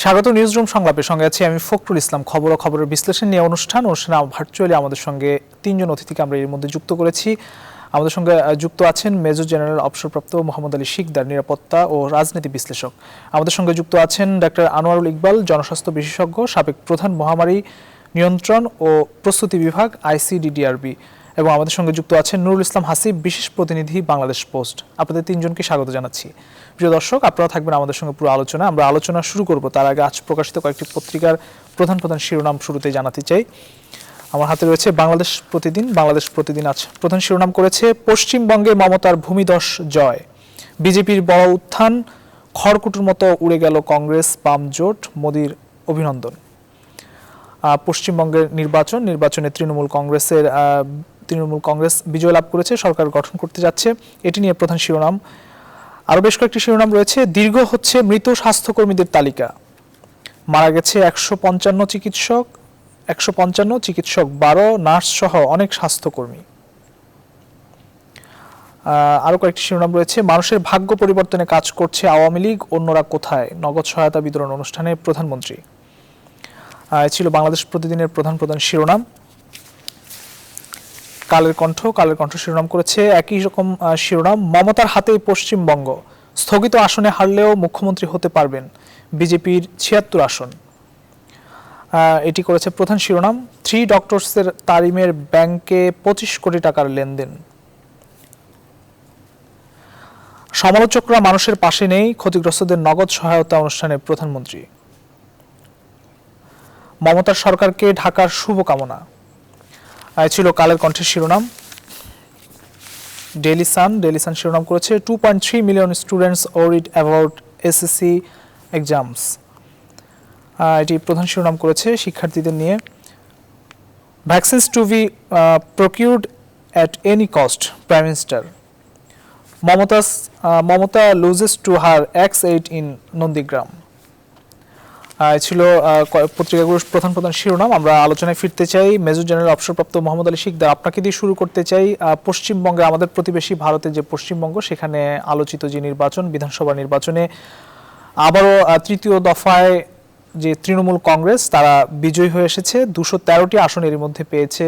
স্বাগত নিউজরুম সংলাপের সঙ্গে আছি আমি ফখরুল ইসলাম। খবর ও খবরের বিশ্লেষণ নিয়ে অনুষ্ঠানে ভার্চুয়ালি আমাদের সঙ্গে তিনজন অতিথিকে আমরা এর মধ্যে যুক্ত করেছি। আমাদের সঙ্গে যুক্ত আছেন মেজর জেনারেল অবসরপ্রাপ্ত মোহাম্মদ আলী শিকদার, নিরাপত্তা ও রাজনীতি বিশ্লেষক। আমাদের সঙ্গে যুক্ত আছেন ডাক্তার আনোয়ারুল ইকবাল, জনস্বাস্থ্য বিশেষজ্ঞ, সাবেক প্রধান মহামারী নিয়ন্ত্রণ ও প্রস্তুতি বিভাগ ICDDRB। এবং আমাদের সঙ্গে যুক্ত আছেন নুরুল ইসলাম হাসিব, বিশেষ প্রতিনিধি, বাংলাদেশ পোস্ট। আপনাদের তিনজনকে স্বাগত জানাচ্ছি। প্রিয় দর্শক, আপনারা থাকবেন আমাদের সঙ্গে পুরো আলোচনা। আমরা আলোচনা শুরু করব তার আগে আজ প্রকাশিত কয়েকটি পত্রিকার প্রধান প্রধান শিরোনাম শুরুতেই জানাতে চাই। আমার হাতে রয়েছে বাংলাদেশ প্রতিদিন। বাংলাদেশ প্রতিদিন আজ প্রধান শিরোনাম করেছে পশ্চিমবঙ্গে মমতার ভূমিধস জয়, বিজেপির বড় উত্থান, খড়কুটোর মতো উড়ে গেল কংগ্রেস বাম জোট, মোদির অভিনন্দন। পশ্চিমবঙ্গের নির্বাচনে তৃণমূল কংগ্রেস বিজয় লাভ করেছে, সরকার গঠন করতে যাচ্ছে, এটি নিয়ে প্রধান শিরোনাম। আরও বেশ কয়েকটি শিরোনাম রয়েছে। দীর্ঘ হচ্ছে মৃত স্বাস্থ্যকর্মীদের তালিকা, মারা গেছে 155 চিকিৎসক 12, নার্স সহ অনেক স্বাস্থ্যকর্মী। আরও কয়েকটি শিরোনাম রয়েছে। মানুষের ভাগ্য পরিবর্তনে কাজ করছে আওয়ামী লীগ, অন্যরা কোথায়, নগদ সহায়তা বিতরণ অনুষ্ঠানে প্রধানমন্ত্রী। ছিল বাংলাদেশ প্রতিদিনের প্রধান প্রধান শিরোনাম। কালের কণ্ঠ শিরোনাম করেছে একই রকম শিরোনাম, মমতার হাতেই পশ্চিমবঙ্গ, স্থগিত আসনে হারলেও মুখ্যমন্ত্রী হতে পারবেন, বিজেপির 76 আসন। এটি করেছে প্রধান শিরোনাম। 3 ডক্টরসের তারিমের ব্যাংকে 25 কোটি টাকার লেনদেন। সমালোচকরা মানুষের পাশে নেই, ক্ষতিগ্রস্তদের নগদ সহায়তা অনুষ্ঠানে প্রধানমন্ত্রী। মমতার সরকারকে ঢাকার শুভকামনা। ছিল কালের কণ্ঠের শিরোনাম। ডেইলি সান শিরোনাম করেছে 2.3 million students worried about SSC exams. এটি প্রধান শিরোনাম করেছে শিক্ষার্থীদের নিয়ে। Vaccines to be procured at any cost, prime minister. Mamata loses to her X8 in Nandigram. ছিল পত্রিকাগুলোর প্রধান প্রধান শিরোনাম। আমরা আলোচনায় ফিরতে চাই। মেজর জেনারেল অবসরপ্রাপ্ত মোহাম্মদ আলী শিকদার, আপনাকে দিয়ে শুরু করতে চাই। পশ্চিমবঙ্গে, আমাদের প্রতিবেশী ভারতের যে পশ্চিমবঙ্গ, সেখানে আলোচিত যে নির্বাচন, বিধানসভা নির্বাচনে আবারও তৃতীয় দফায় যে তৃণমূল কংগ্রেস, তারা বিজয়ী হয়ে এসেছে। 213টি আসন এর মধ্যে পেয়েছে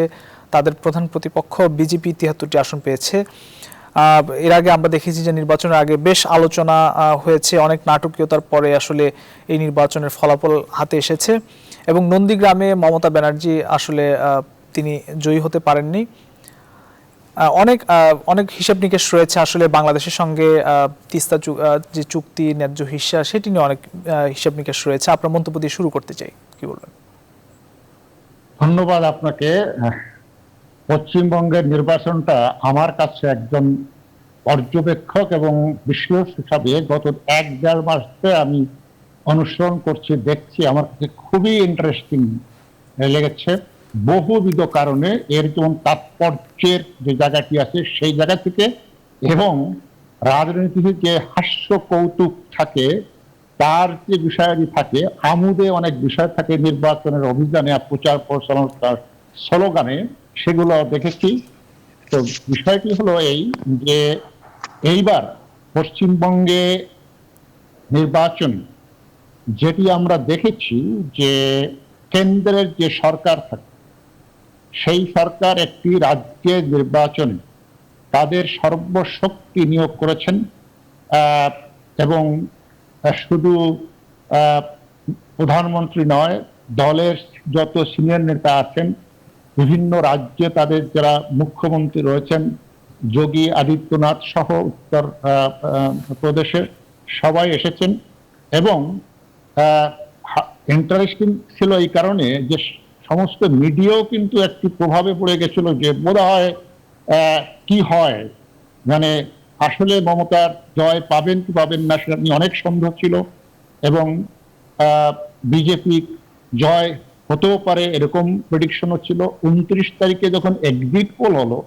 তাদের প্রধান প্রতিপক্ষ বিজেপি 73টি আসন পেয়েছে। এর আগে আমরা দেখেছি যে নির্বাচনের আগে বেশ আলোচনা হয়েছে, অনেক নাটকীয়তার পরে আসলে এই নির্বাচনের ফলাফল হাতে এসেছে এবং নন্দীগ্রামে মমতা ব্যানার্জি আসলে তিনি জয়ী হতে পারেননি। অনেক হিসাব নিকেশ রয়েছে আসলে বাংলাদেশের সঙ্গে তিস্তা যে চুক্তি, ন্যায্য হিস্যা, সেটি নিয়ে অনেক হিসাব নিকেশ রয়েছে। আপনার মন্তব্য দিয়ে শুরু করতে চাই, কি বলবেন? ধন্যবাদ আপনাকে। পশ্চিমবঙ্গের নির্বাচনটা আমার কাছে একজন পর্যবেক্ষক এবং বিশ্লেষক হিসাবে গত 1-1.5 মাস ধরে আমি অনুসরণ করছি, দেখছি, আমার কাছে খুবই ইন্টারেস্টিং লেগেছে বহুবিধ কারণে। এর যেমন তাৎপর্যের যে জায়গাটি আছে সেই জায়গা থেকে, এবং রাজনীতিতে যে হাস্য কৌতুক থাকে তার যে বিষয়াদি থাকে, আমোদে অনেক বিষয় থাকে নির্বাচনের অভিযানে, প্রচার প্রচারণার স্লোগানে, সেগুলো দেখেছি। তো বিষয়টি হলো এই যে এইবার পশ্চিমবঙ্গে নির্বাচন যেটি আমরা দেখেছি যে কেন্দ্রের যে সরকার থাকে, সেই সরকার একটি রাজ্যের নির্বাচনে তাদের সর্বশক্তি নিয়োগ করেছেন, এবং শুধু প্রধানমন্ত্রী নয়, দলের যত সিনিয়র নেতা আছেন, বিভিন্ন রাজ্যে তাদের যারা মুখ্যমন্ত্রী রয়েছেন, যোগী আদিত্যনাথ সহ উত্তর প্রদেশের সবাই এসেছেন। এবং ইন্টারেস্টিং ছিল এই কারণে যে সমস্ত মিডিয়াও কিন্তু একটি প্রভাবে পড়ে গেছিল যে বোধ হয় কি হয়, মানে আসলে মমতার জয় পাবেন কি পাবেন না সেটা নিয়ে অনেক সন্দেহ ছিল, এবং বিজেপি জয় হতেও পারে এরকম প্রেডিকশনও ছিল। 29 তারিখে যখন এক্সিট পোল হলো,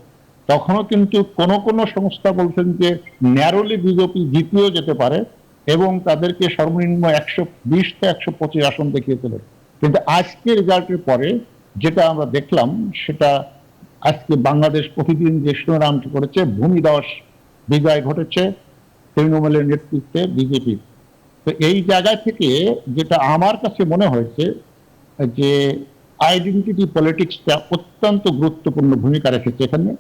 তখনও কিন্তু কোনো কোনো সংস্থা বলছেন যে ন্যারোলি বিজেপি জিতেও যেতে পারে এবং তাদেরকে সর্বনিম্ন 120 থেকে 125 আসন দেখিয়েছিল। কিন্তু আজকে রেজাল্টের পরে যেটা আমরা দেখলাম, সেটা আজকে বাংলাদেশ প্রতিদিন যে শিরোনামটি করেছে, ভূমিধস বিজয় ঘটেছে তৃণমূলের নেতৃত্বে বিজেপির। তো এই জায়গা থেকে যেটা আমার কাছে মনে হয়েছে যে আইডেন্টিটি পলিটিক্সটা অত্যন্ত গুরুত্বপূর্ণ ভূমিকা রেখেছে এখানে।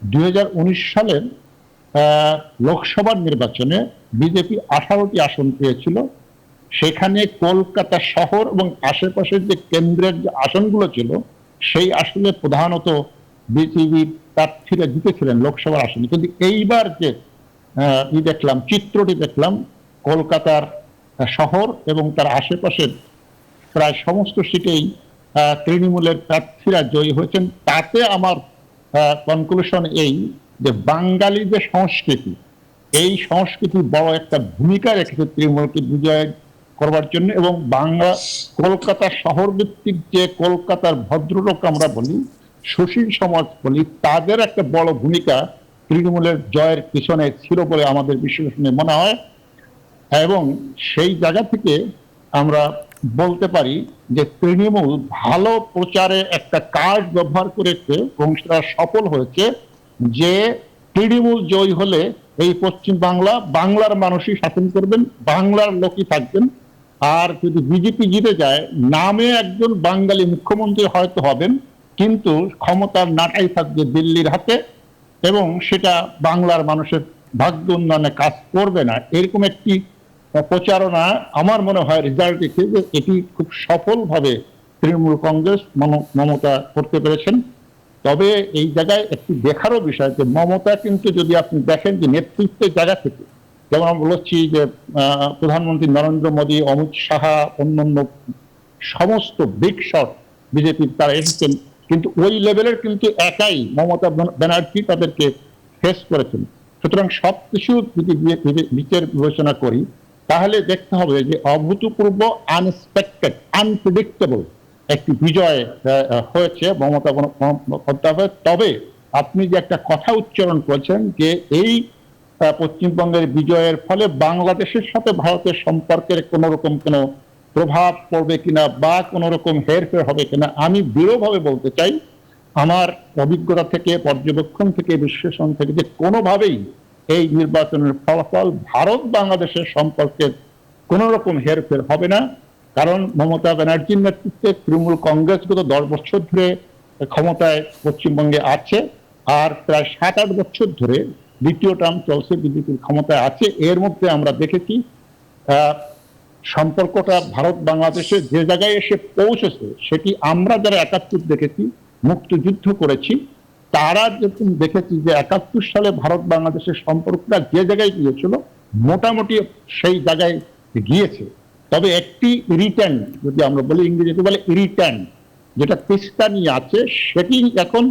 2019 সালের লোকসভার নির্বাচনে বিজেপি 18টি আসন পেয়েছিল। সেখানে কলকাতা শহর এবং আশেপাশের যে কেন্দ্রের যে আসনগুলো ছিল সেই আসনে প্রধানত বিজেপি প্রার্থীরা জিতেছিলেন লোকসভার আসনে। কিন্তু এইবার যে দেখলাম, চিত্রটি দেখলাম, কলকাতার শহর এবং তার আশেপাশের প্রায় সমস্ত সিটেই তৃণমূলের প্রার্থীরা জয়ী হয়েছেন। তাতে আমার কনক্লুশন এই যে বাঙালি যে সংস্কৃতি, এই সংস্কৃতি বড় একটা ভূমিকা রেখেছে তৃণমূলকে বিজয় করবার জন্য। এবং বাংলা কলকাতা শহর ভিত্তিক যে কলকাতার ভদ্রলোক আমরা বলি, সুশীল সমাজ বলি, তাদের একটা বড় ভূমিকা তৃণমূলের জয়ের পিছনে ছিল বলে আমাদের বিশ্লেষণে মনে হয়। এবং সেই জায়গা থেকে আমরা বলতে পারি যে তৃণমূল ভালো প্রচারে একটা কার্ড ব্যবহার করেছে এবং সেটা সফল হয়েছে যে তৃণমূল জয়ী হলে এই পশ্চিম বাংলা, বাংলার মানুষই শাসন করবেন, বাংলার লোকই থাকবেন। আর যদি বিজেপি জিতে যায়, নামে একজন বাঙালি মুখ্যমন্ত্রী হয়তো হবেন, কিন্তু ক্ষমতার নাটাই থাকবে দিল্লির হাতে এবং সেটা বাংলার মানুষের ভাগ্য উন্নয়নে কাজ করবে না। এরকম একটি প্রচারণা আমার মনে হয় রেজাল্ট দেখে যে এটি খুব সফলভাবে তৃণমূল কংগ্রেস মমতা করতে পেরেছেন। তবে এই জায়গায় একটি দেখারও বিষয় যে মমতা কিন্তু, যদি আপনি দেখেন যে নেতৃত্বের জায়গা থেকে, যেমন আমরা বলছি যে প্রধানমন্ত্রী নরেন্দ্র মোদী, অমিত শাহ, অন্যান্য সমস্ত বিগ শট বিজেপির তারা এসেছেন, কিন্তু ওই লেভেলের কিন্তু একাই মমতা ব্যানার্জি তাদেরকে ফেস করেছেন। সুতরাং সবকিছু যদি বিচার বিবেচনা করি, তাহলে দেখতে হবে যে অভূতপূর্ব, আনএক্সপেক্টেড, আনপ্রেডিক্টেবল একটি বিজয় হয়েছে মমতা বন্দ্যোপাধ্যায়। তবে আপনি যে একটা কথা উচ্চারণ করেছেন যে এই পশ্চিমবঙ্গের বিজয়ের ফলে বাংলাদেশের সাথে ভারতের সম্পর্কের কোন রকম কোন প্রভাব পড়বে কিনা বা কোন রকম হেরফের হবে কিনা, আমি দৃঢ়ভাবে বলতে চাই আমার অভিজ্ঞতা থেকে, পর্যবেক্ষণ থেকে, বিশ্লেষণ থেকে, যে কোনোভাবেই এই নির্বাচনের ফলাফল ভারত বাংলাদেশের সম্পর্কের কোন রকম হেরফের হবে না। কারণ মমতা ব্যানার্জির নেতৃত্বে তৃণমূল কংগ্রেস গত 10 বছর ধরে ক্ষমতায় পশ্চিমবঙ্গে আছে, আর প্রায় 7-8 বছর ধরে দ্বিতীয় টার্ম চলছে, বিজেপির ক্ষমতায় আছে। এর মধ্যে আমরা দেখেছি সম্পর্কটা ভারত বাংলাদেশে যে জায়গায় এসে পৌঁছেছে, সেটি আমরা যারা 71 দেখেছি, মুক্তিযুদ্ধ করেছি, তারা যখন দেখেছি যে 71 সালে ভারত বাংলাদেশের সম্পর্কটা যে জায়গায় গিয়েছিল, মোটামুটি সেই জায়গায় গিয়েছে। তবে একটি রিটার্ন, যদি আমরা বলি, ইংরেজিতে বলে রিটার্ন, যেটা তিস্তা নিয়ে আছে, সেটি এখন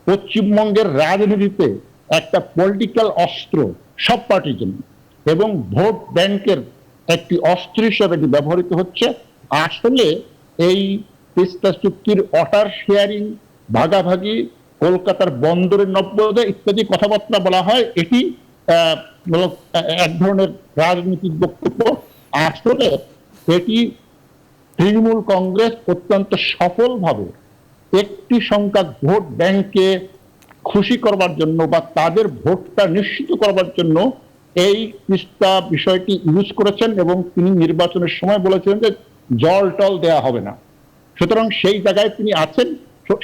পশ্চিমবঙ্গের রাজনীতিতে একটা পলিটিক্যাল অস্ত্র সব পার্টির জন্য, এবং ভোট ব্যাংকের একটি অস্ত্র হিসেবে ব্যবহৃত হচ্ছে। আসলে এই তিস্তা চুক্তির ওয়াটার শেয়ারিং, ভাগাভাগি, কলকাতার বন্দরের নব্যোদয় ইত্যাদি কথাবার্তা বলা হয়, এটি এক ধরনের রাজনৈতিক বক্তব্য। আসলে এটি তৃণমূল কংগ্রেস অত্যন্ত সফলভাবে একটি সংখ্যক ভোট ব্যাংকে খুশি করবার জন্য বা তাদের ভোটটা নিশ্চিত করবার জন্য এই তিস্তা বিষয়টি ইউজ করেছেন, এবং তিনি নির্বাচনের সময় বলেছিলেন যে জল টল দেয়া হবে না। সুতরাং সেই জায়গায় তিনি আছেন,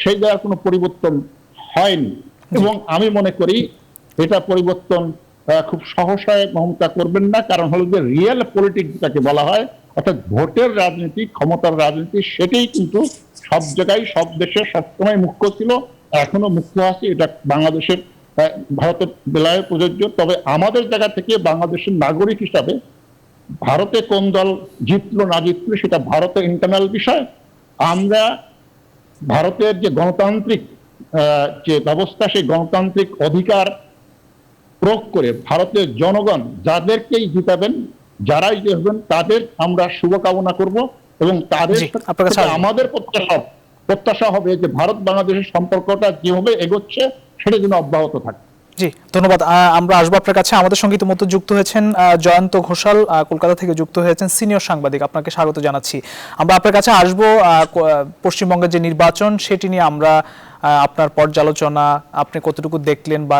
সেই জায়গায় কোনো পরিবর্তন হয়নি। এবং আমি মনে করি এটা পরিবর্তন খুব সহসায় মমতা করবেন না। কারণ হলো যে রিয়েল পলিটিক্স যেটাকে বলা হয়, অর্থাৎ ভোটের রাজনীতি, ক্ষমতার রাজনীতি, সেটাই কিন্তু সব জায়গায়, সব দেশে সবসময় মুখ্য ছিল, এখনো মুখ্য আছে। এটা বাংলাদেশের, ভারতের বেলায় প্রযোজ্য। তবে আমাদের জায়গা থেকে বাংলাদেশের নাগরিক হিসাবে ভারতে কোন দল জিতলো না জিতলো সেটা ভারতের ইন্টারনাল বিষয়। আমরা ভারতের যে গণতান্ত্রিক যে ব্যবস্থা, সেই গণতান্ত্রিক অধিকার প্রয়োগ করে ভারতের জনগণ যাদেরকেই জিতাবেন, যারাই জিতবেন, তাদের আমরা শুভকামনা করব, এবং তাদের আমাদের প্রত্যাশা হবে যে ভারত বাংলাদেশের সম্পর্কটা যেভাবে এগোচ্ছে সেটা যেন অব্যাহত থাকে। জি, ধন্যবাদ। আমরা আসবো আপনার কাছে। আমাদের সঙ্গে ইতিমধ্যে যুক্ত হয়েছেন জয়ন্ত ঘোষাল, কলকাতা থেকে যুক্ত হয়েছেন, সিনিয়র সাংবাদিক। আপনাকে স্বাগত জানাচ্ছি। আমরা আপনার কাছে আসবো পশ্চিমবঙ্গের যে নির্বাচন সেটি নিয়ে আমরা আপনার পর্যালোচনা, আপনি কতটুকু দেখলেন, বা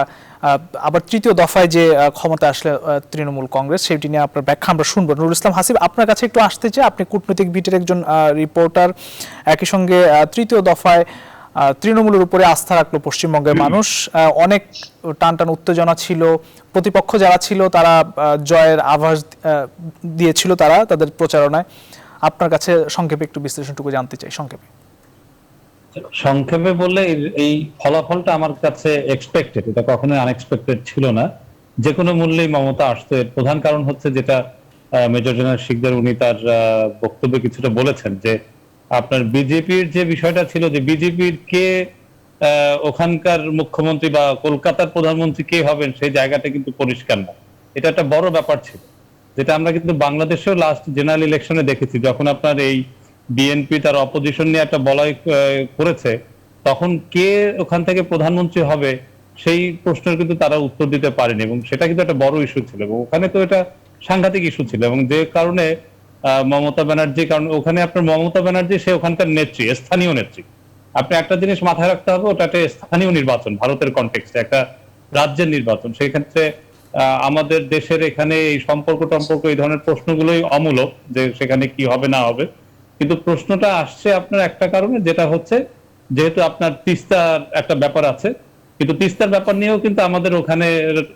আবার তৃতীয় দফায় যে ক্ষমতা আসলে তৃণমূল কংগ্রেস, সেটি নিয়ে আপনার ব্যাখ্যা আমরা শুনবো। নুরুল ইসলাম হাসিব, আপনার কাছে একটু আসতে চাই। আপনি কূটনৈতিক বিটের একজন রিপোর্টার, একই সঙ্গে তৃতীয় দফায় তৃণমূলের উপরে আস্থা রাখলো পশ্চিমবঙ্গের মানুষ। অনেক টান টান উত্তেজনা ছিল, প্রতিপক্ষ যারা ছিল তারা জয়ের আভাস দিয়েছিল তারা তাদের প্রচারণায়। আপনার কাছে সংক্ষেপে একটু বিশ্লেষণটুকু জানতে চাই, সংক্ষেপে। সংক্ষেপে বললে এই ফলাফলটা আমার কাছে এক্সপেক্টেড, এটা কখনোই আনএক্সপেক্টেড ছিল না। যে কোনো মূল্যেই মমতা আসতো। এর প্রধান কারণ হচ্ছে যেটা মেজর জেনারেল শিকদার উনি তার বক্তব্যে কিছুটা বলেছেন, যে আপনার বিজেপির যে বিষয়টা ছিল, যে বিজেপির কে ওখানকার মুখ্যমন্ত্রী বা কলকাতার প্রধানমন্ত্রী কে হবেন সেই জায়গাটা কিন্তু পরিষ্কার না। এটা একটা বড় ব্যাপার ছিল, যেটা আমরা কিন্তু বাংলাদেশেও লাস্ট জেনারেল ইলেকশনে দেখেছি। যখন আপনার এই বিএনপি তার অপোজিশন নিয়ে একটা বলয় করেছে, তখন কে ওখান থেকে প্রধানমন্ত্রী হবে সেই প্রশ্নের কিন্তু তারা উত্তর দিতে পারেনি, এবং সেটা কিন্তু একটা বড় ইস্যু ছিল, এবং ওখানে তো এটা সাংঘাতিক ইস্যু ছিল। এবং যে কারণে মমতা ব্যানার্জি, কারণ ওখানে আপনার মমতা ব্যানার্জি সে ওখানকার নেত্রী, স্থানীয় নেত্রী। আপনি একটা জিনিস মাথায় রাখতে হবে, ওটা একটা স্থানীয় নির্বাচন, ভারতের কনটেক্সটে একটা রাজ্যের নির্বাচন। সেই ক্ষেত্রে আমাদের দেশের এখানে এই সম্পর্ক এই ধরনের প্রশ্নগুলোই অমূলক, যে সেখানে কি হবে না হবে। কিন্তু প্রশ্নটা আসছে আপনার একটা কারণে, যেটা হচ্ছে যেহেতু আপনার তিস্তার একটা ব্যাপার আছে, কিন্তু তিস্তার ব্যাপার নিয়েও কিন্তু আমাদের ওখানে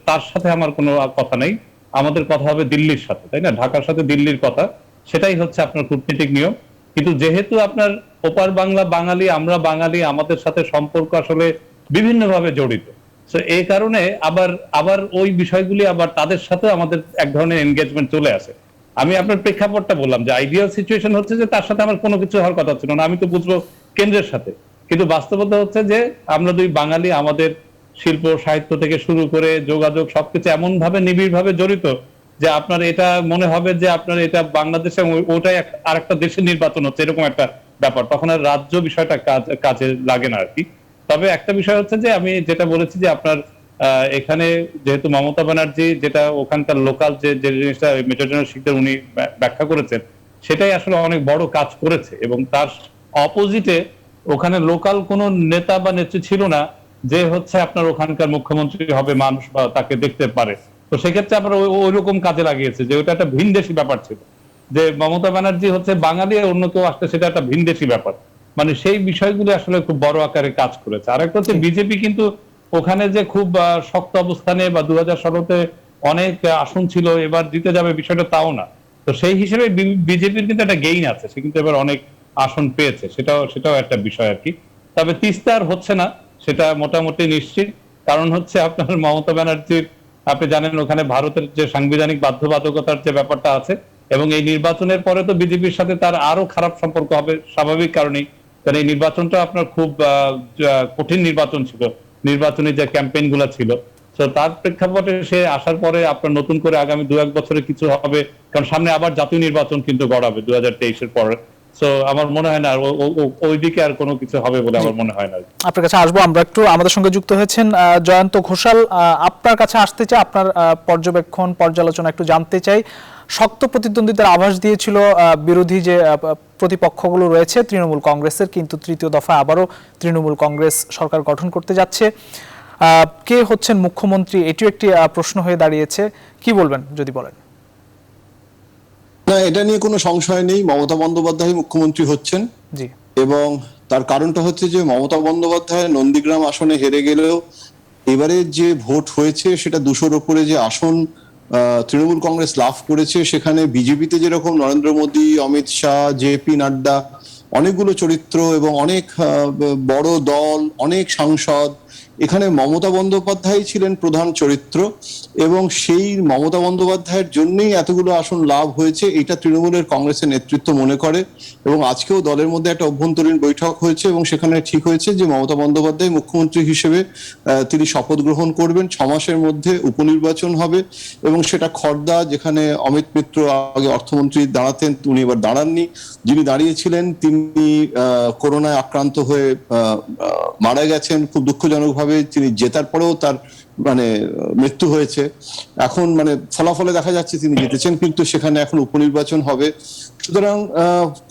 তার সাথে আমার কোনো কথা নেই। আমাদের কথা হবে দিল্লির সাথে, তাই না? ঢাকার সাথে দিল্লির কথা, সেটাই হচ্ছে আপনার কূটনীতিক নিয়ম। কিন্তু যেহেতু আপনার ওপার বাংলা বাঙালি, আমরা বাঙালি, আমাদের সাথে সম্পর্ক আসলে বিভিন্নভাবে জড়িত। তো এই কারণে আবার ওই বিষয়গুলি আবার তাদের সাথে আমাদের এক ধরনের এনগেজমেন্ট চলে আসে। আমি আপনার প্রেক্ষাপটটা বললাম যে আইডিয়াল সিচুয়েশন হচ্ছে যে তার সাথে আমার কোনো কিছু হওয়ার কথা ছিল না, আমি তো বুঝবো কেন্দ্রের সাথে। কিন্তু বাস্তবতা হচ্ছে যে আমরা দুই বাঙালি, আমাদের শিল্প সাহিত্য থেকে শুরু করে যোগাযোগ সবকিছু এমন ভাবে নিবিড় ভাবে জড়িত যে আপনার এটা মনে হবে যে আপনার এটা বাংলাদেশে ওটাই আর একটা দেশের নির্বাচন হচ্ছে, এরকম একটা ব্যাপার। তখন আর রাজ্য বিষয়টা কাজে লাগে না আর কি। তবে একটা বিষয় হচ্ছে যে আমি যেটা বলেছি যে আপনার এখানে যেহেতু মমতা ব্যানার্জি যেটা ওখানকার লোকাল যে জিনিসটা মেজর জেনারেল শিকদার উনি ব্যাখ্যা করেছেন, সেটাই আসলে অনেক বড় কাজ করেছে। এবং তার অপোজিটে ওখানে লোকাল কোনো নেতা বা নেত্রী ছিল না যে হচ্ছে আপনার ওখানকার মুখ্যমন্ত্রী হবে মানুষ বা তাকে দেখতে পারে। তো সেক্ষেত্রে আপনার ওই রকম কাজে লাগিয়েছে, যে ওটা একটা ভিনদেশী ব্যাপার ছিল, যে মমতা ব্যানার্জি হচ্ছে বাঙালি, অন্য কেউ আসলে সেটা একটা ভিনদেশী ব্যাপার। মানে সেই বিষয়গুলো আসলে খুব বড় আকারে কাজ করেছে। আরেকটা হচ্ছে বিজেপি কিন্তু ওখানে যে খুব শক্ত অবস্থানে বা 2016-তে অনেক আসন ছিল, এবার দিতে যাবে বিষয়টা তাও না। তো সেই হিসেবে বিজেপির কিন্তু একটা গেইন আছে, সে কিন্তু এবার অনেক আসন পেয়েছে, সেটাও একটা বিষয় আর কি। তবে তিস্তার হচ্ছে না সেটা মোটামুটি নিশ্চিত। কারণ হচ্ছে আপনার মমতা ব্যানার্জির, আপনি জানেন ওখানে ভারতের যে সাংবিধানিক বাধ্যবাধকতার যে ব্যাপারটা আছে, এবং এই নির্বাচনের পরে তো বিজেপির সাথে তার আরো খারাপ সম্পর্ক হবে স্বাভাবিক কারণেই। কারণ এই নির্বাচনটা আপনার খুব কঠিন নির্বাচন ছিল, নির্বাচনী যে ক্যাম্পেইন গুলা ছিল। তো তার প্রেক্ষাপটে সে আসার পরে আপনার নতুন করে আগামী 2-1 বছরে কিছু হবে, কারণ সামনে আবার জাতীয় নির্বাচন কিন্তু গড়াবে 2023-এর পরে। তো আমার মনে হয় না ওইদিকে আর কোনো কিছু হবে বলে আমার মনে হয় না। আপনার কাছে আসবো আমরা একটু। আমাদের সঙ্গে যুক্ত হয়েছেন জয়ন্ত ঘোষাল, আপনার কাছে আসতে চাই, আপনার পর্যবেক্ষণ পর্যালোচনা একটু জানতে চাই। শক্ত প্রতিদ্বন্দ্বিতার আভাস দিয়েছিল বিরোধী যে প্রতিপক্ষগুলো রয়েছে তৃণমূল কংগ্রেসের, কিন্তু তৃতীয় দফা আবারও তৃণমূল কংগ্রেস সরকার গঠন করতে যাচ্ছে। কে হচ্ছেন মুখ্যমন্ত্রী, এটিও একটি প্রশ্ন হয়ে দাঁড়িয়েছে। কি বলবেন যদি বলেন? না, এটা নিয়ে কোনো সংশয় নেই, মমতা বন্দ্যোপাধ্যায় মুখ্যমন্ত্রী হচ্ছেন। জি। এবং তার কারণটা হচ্ছে যে মমতা বন্দ্যোপাধ্যায় নন্দীগ্রাম আসনে হেরে গেলেও এবারে যে ভোট হয়েছে সেটা 200-র উপরে যে আসন তৃণমূল কংগ্রেস লাভ করেছে, সেখানে বিজেপিতে যেরকম নরেন্দ্র মোদী, অমিত শাহ, জেপি নাড্ডা, অনেকগুলো চরিত্র এবং অনেক বড় দল, অনেক সাংসদ, এখানে মমতা বন্দ্যোপাধ্যায় ছিলেন প্রধান চরিত্র। এবং সেই মমতা বন্দ্যোপাধ্যায়ের জন্যই এতগুলো আসন লাভ হয়েছে, এটা তৃণমূলের কংগ্রেসের নেতৃত্ব মনে করে। এবং আজকেও দলের মধ্যে একটা অভ্যন্তরীণ বৈঠক হয়েছে এবং সেখানে ঠিক হয়েছে যে মমতা বন্দ্যোপাধ্যায় মুখ্যমন্ত্রী হিসেবে তিনি শপথ গ্রহণ করবেন। 6 মাসের মধ্যে উপনির্বাচন হবে, এবং সেটা খড়দা, যেখানে অমিত মিত্র আগে অর্থমন্ত্রী দাঁড়াতেন, উনি এবার দাঁড়াননি। যিনি দাঁড়িয়েছিলেন তিনি করোনায় আক্রান্ত হয়ে মারা গেছেন খুব দুঃখজনকভাবে। তিনি জেতার পরেও তার মানে মৃত্যু হয়েছে। এখন মানে ফলাফলে দেখা যাচ্ছে তিনি জিতেছেন, কিন্তু সেখানে এখন উপনির্বাচন হবে। সুতরাং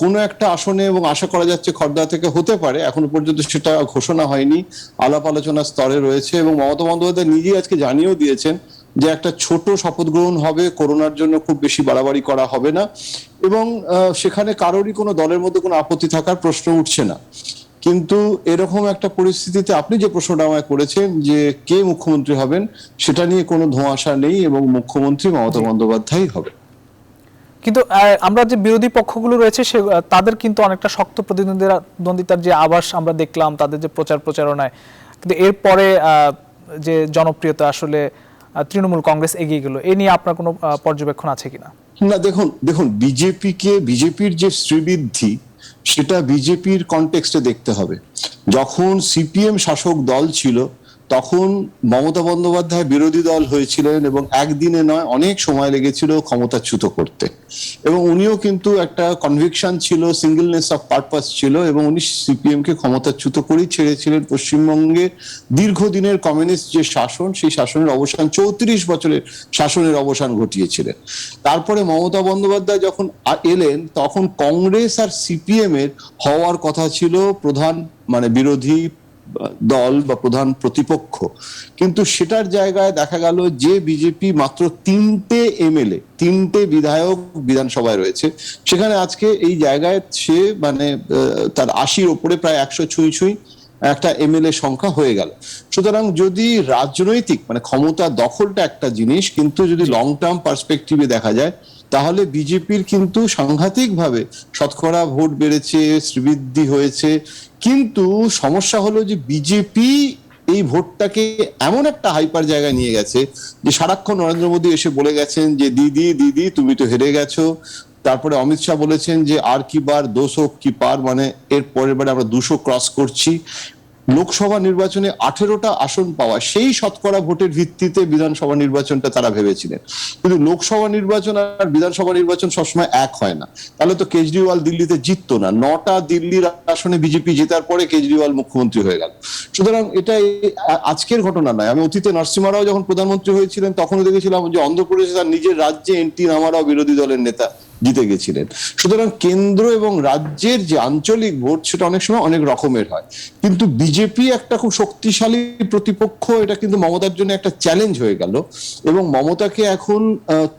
কোনো একটা আসনে, এবং আশা করা যাচ্ছে খড়দা থেকে হতে পারে, এখনো পর্যন্ত সেটা ঘোষণা হয়নি, আলাপ আলোচনার স্তরে রয়েছে। এবং মমতা বন্দ্যোপাধ্যায় নিজেই আজকে জানিয়েও দিয়েছেন যে একটা ছোট শপথ গ্রহণ হবে, করোনার জন্য খুব বেশি বাড়াবাড়ি করা হবে না, এবং সেখানে কারোরই কোনো দলের মধ্যে কোনো আপত্তি থাকার প্রশ্ন উঠছে না। কিন্তু এরকম একটা পরিস্থিতিতে আপনি যে প্রশ্নটা আমায় করেছেন যে কে মুখ্যমন্ত্রী হবেন, সেটা নিয়ে কোনো ধোঁয়াশা নেই, এবং মুখ্যমন্ত্রী মমতা বন্দ্যোপাধ্যায় হবে। কিন্তু আমরা যে বিরোধী পক্ষগুলো রয়েছে সে তাদের কিন্তু অনেকটা শক্ত প্রতিদ্বন্দ্বিতার যে আভাস আমরা দেখলাম তাদের যে প্রচারণায়, কিন্তু এরপরে যে জনপ্রিয়তা আসলে তৃণমূল কংগ্রেস এগিয়ে গেল, এ নিয়ে আপনার কোনো পর্যবেক্ষণ আছে কিনা? না, দেখুন বিজেপির যে শ্রীবৃদ্ধি, সেটা বিজেপির কনটেক্সটে দেখতে হবে। যখন সিপিএম শাসক দল ছিল তখন মমতা বন্দ্যোপাধ্যায় বিরোধী দল হয়েছিলেন, এবং একদিনে নয় অনেক সময় লেগেছিল ক্ষমতাচ্যুত করতে, এবং উনিও কিন্তু একটা কনভিকশন ছিল, সিঙ্গেলনেস অফ পারপাস ছিল, এবং উনি সিপিএম কে ক্ষমতাচ্যুত করেই ছেড়েছিলেন। পশ্চিমবঙ্গে দীর্ঘদিনের কমিউনিস্ট যে শাসন, সেই শাসনের অবসান, 34 বছরের শাসনের অবসান ঘটিয়েছিলেন। তারপরে মমতা বন্দ্যোপাধ্যায় যখন এলেন, তখন কংগ্রেস আর সিপিএম এর হওয়ার কথা ছিল প্রধান মানে বিরোধী দল বা প্রধান প্রতিপক্ষ, কিন্তু সেটার জায়গায় দেখা গেল যে বিজেপি মাত্র 3টে এমএলএ, 3টে বিধায়ক বিধানসভায় রয়েছে, সেখানে আজকে এই জায়গায় সে মানে তার 80-র উপরে প্রায় 100 ছুঁই একটা এমএলএ সংখ্যা হয়ে গেল। সুতরাং যদি রাজনৈতিক মানে ক্ষমতা দখলটা একটা জিনিস, কিন্তু যদি লং টার্ম পার্সপেক্টিভে দেখা যায়, তাহলে বিজেপির কিন্তু সাংঘাতিকভাবে শতকরা ভোট বেড়েছে, শ্রীবৃদ্ধি হয়েছে। কিন্তু সমস্যা হলো যে বিজেপি এই ভোটটাকে এমন একটা হাইপার জায়গায় নিয়ে গেছে যে সারাক্ষণ নরেন্দ্র মোদী এসে বলে গেছেন যে দিদি তুমি তো হেরে গেছো। তারপরে অমিত শাহ বলেছেন যে আর কি বার 200 কি পার, মানে এর পরের বারে আমরা 200 ক্রস করছি। লোকসভা নির্বাচনে 18টা আসন পাওয়া, সেই শতকরা ভোটের ভিত্তিতে বিধানসভা নির্বাচনটা তারা ভেবেছিলেন, কিন্তু লোকসভা নির্বাচন আর বিধানসভা নির্বাচন সবসময় এক হয় না। তাহলে তো কেজরিওয়াল দিল্লিতে জিততো না, 9টা দিল্লির আসনে বিজেপি জেতার পরে কেজরিওয়াল মুখ্যমন্ত্রী হয়ে গেল। সুতরাং এটা আজকের ঘটনা নয়। আমি অতীতে নরসিংহ রাও যখন প্রধানমন্ত্রী হয়েছিলেন তখনও দেখেছিলাম যে অন্ধ্রপ্রদেশে তার নিজের রাজ্যে এনটি রামারাও বিরোধী দলের নেতা জিতে গেছিলেন। সুতরাং কেন্দ্র এবং রাজ্যের যে আঞ্চলিক ভোট, সেটা অনেক সময় অনেক রকমের হয়, কিন্তু বিজেপি একটা খুব শক্তিশালী প্রতিপক্ষ, এটা কিন্তু মমতার জন্য একটা চ্যালেঞ্জ হয়ে গেল। এবং মমতাকে এখন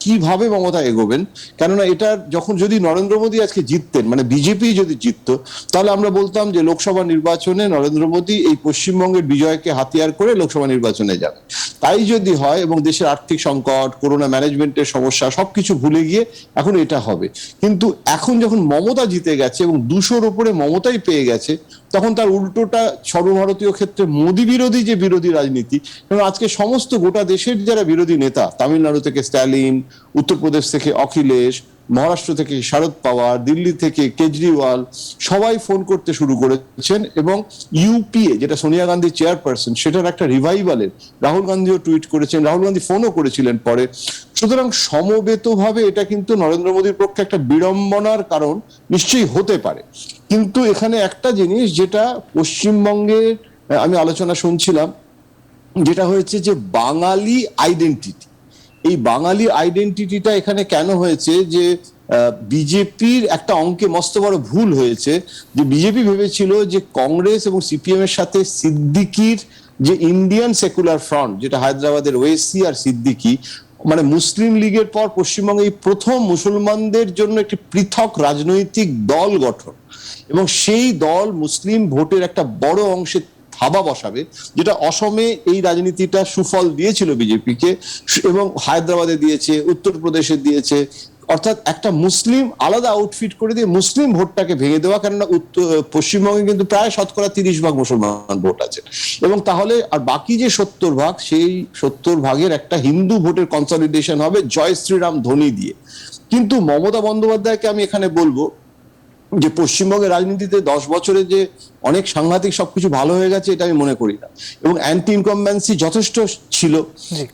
কিভাবে মমতা এগোবেন, কেননা এটা যখন যদি নরেন্দ্র মোদী আজকে জিততেন, মানে বিজেপি যদি জিততো, তাহলে আমরা বলতাম যে লোকসভা নির্বাচনে নরেন্দ্র মোদী এই পশ্চিমবঙ্গের বিজয়কে হাতিয়ার করে লোকসভা নির্বাচনে যাবে। তাই যদি হয়, এবং দেশের আর্থিক সংকট, করোনা ম্যানেজমেন্টের সমস্যা সবকিছু ভুলে গিয়ে এখন এটা হবে। কিন্তু এখন যখন মমতা জিতে গেছে এবং 200-র উপরে মমতাই পেয়ে গেছে, তখন তার উল্টোটা সর্বভারতীয় ক্ষেত্রে মোদী বিরোধী যে বিরোধী রাজনীতি, কারণ আজকে সমস্ত গোটা দেশের যারা বিরোধী নেতা, তামিলনাড়ু থেকে স্ট্যালিন, উত্তরপ্রদেশ থেকে অখিলেশ, মহারাষ্ট্র থেকে শরদ পাওয়ার, দিল্লি থেকে কেজরিওয়াল, সবাই ফোন করতে শুরু করেছেন। এবং ইউপিএ, যেটা সোনিয়া গান্ধী চেয়ারপারসন, সেটার একটা রিভাইভালের রাহুল গান্ধীও টুইট করেছেন, রাহুল গান্ধী ফোনও করেছিলেন পরে। সুতরাং সমবেতভাবে এটা কিন্তু নরেন্দ্র মোদীর পক্ষে একটা বিড়ম্বনার কারণ নিশ্চয়ই হতে পারে। কিন্তু এখানে একটা জিনিস যেটা পশ্চিমবঙ্গে আমি আলোচনা শুনছিলাম, যেটা হয়েছে যে বাঙালি আইডেন্টিটি, এই বাঙালি আইডেন্টিটিটা এখানে কেন হয়েছে, যে বিজেপির একটা অঙ্কে মস্ত বড় ভুল হয়েছে, যে বিজেপি ভেবেছিল যে কংগ্রেস এবং সিপিএম এর সাথে সিদ্দিকির যে ইন্ডিয়ান সেকুলার ফ্রন্ট, যেটা হায়দ্রাবাদের ওয়েসি আর সিদ্দিকি, মানে মুসলিম লীগের পর পশ্চিমবঙ্গে এই প্রথম মুসলমানদের জন্য একটি পৃথক রাজনৈতিক দল গঠন, এবং সেই দল মুসলিম ভোটের একটা বড় অংশে থাবা বসাবে, যেটা অসমে এই রাজনীতিটা সুফল দিয়েছিল বিজেপিকে, এবং হায়দ্রাবাদে দিয়েছে, উত্তরপ্রদেশে দিয়েছে। অর্থাৎ একটা মুসলিম আলাদা আউটফিট করে দিয়ে মুসলিম ভোটটাকে ভেঙে দেওয়া, কেননা পশ্চিমবঙ্গে কিন্তু প্রায় শতকরা 30% মুসলমান ভোট আছে, এবং তাহলে আর বাকি যে 70%, সেই 70%-এর একটা হিন্দু ভোটের কনসলিডেশন হবে জয় শ্রীরাম ধ্বনি দিয়ে। কিন্তু মমতা বন্দ্যোপাধ্যায়কে আমি এখানে বলবো যে পশ্চিমবঙ্গের রাজনীতিতে 10 বছরে যে অনেক সাংঘাতিক সবকিছু ভালো হয়ে গেছে, এটা আমি মনে করি না, এবং অ্যান্টি ইনকামবেন্সি যথেষ্ট ছিল।